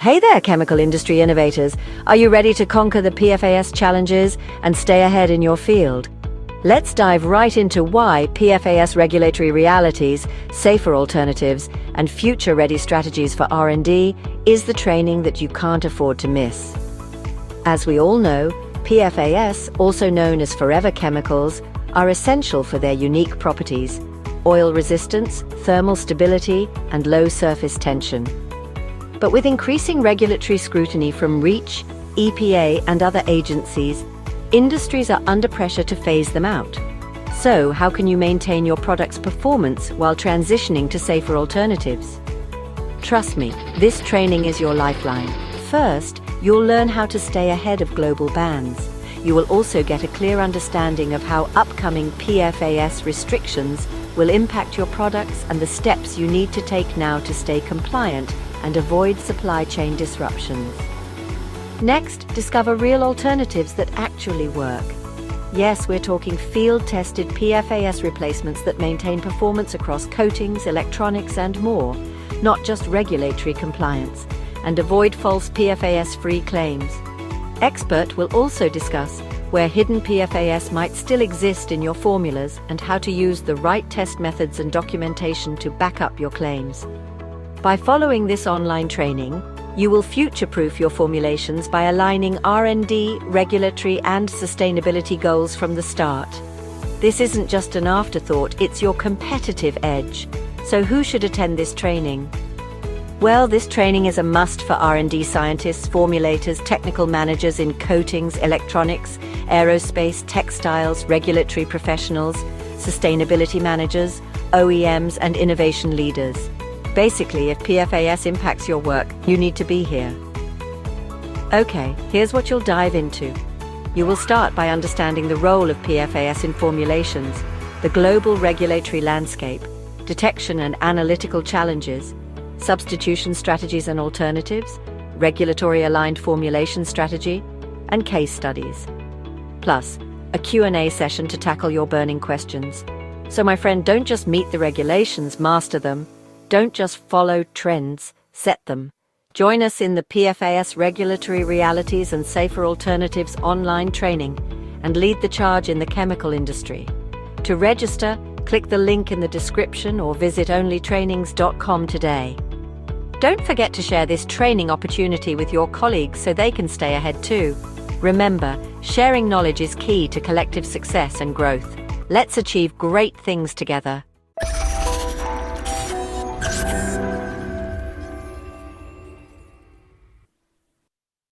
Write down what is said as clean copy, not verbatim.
Hey there, chemical industry innovators. Are you ready to conquer the PFAS challenges and stay ahead in your field? Let's dive right into why PFAS regulatory realities, safer alternatives, and future-ready strategies for R&D is the training that you can't afford to miss. As we all know, PFAS, also known as forever chemicals, are essential for their unique properties: oil resistance, thermal stability, and low surface tension. But with increasing regulatory scrutiny from REACH, EPA, and other agencies, industries are under pressure to phase them out. So, how can you maintain your product's performance while transitioning to safer alternatives? Trust me, this training is your lifeline. First, you'll learn how to stay ahead of global bans. You will also get a clear understanding of how upcoming PFAS restrictions will impact your products and the steps you need to take now to stay compliant and avoid supply chain disruptions. Next, discover real alternatives that actually work. Yes, we're talking field-tested PFAS replacements that maintain performance across coatings, electronics, and more, not just regulatory compliance, and avoid false PFAS-free claims. Expert will also discuss where hidden PFAS might still exist in your formulas and how to use the right test methods and documentation to back up your claims. By following this online training, you will future-proof your formulations by aligning R&D, regulatory, and sustainability goals from the start. This isn't just an afterthought, it's your competitive edge. So who should attend this training? Well, this training is a must for R&D scientists, formulators, technical managers in coatings, electronics, aerospace, textiles, regulatory professionals, sustainability managers, OEMs, and innovation leaders. Basically, if PFAS impacts your work, you need to be here. Okay, here's what you'll dive into. You will start by understanding the role of PFAS in formulations, the global regulatory landscape, detection and analytical challenges, substitution strategies and alternatives, regulatory-aligned formulation strategy, and case studies. Plus, a Q&A session to tackle your burning questions. So my friend, don't just meet the regulations, master them. Don't just follow trends, set them. Join us in the PFAS Regulatory Realities and Safer Alternatives online training and lead the charge in the chemical industry. To register, click the link in the description or visit OnlyTRAININGS.com today. Don't forget to share this training opportunity with your colleagues so they can stay ahead too. Remember, sharing knowledge is key to collective success and growth. Let's achieve great things together.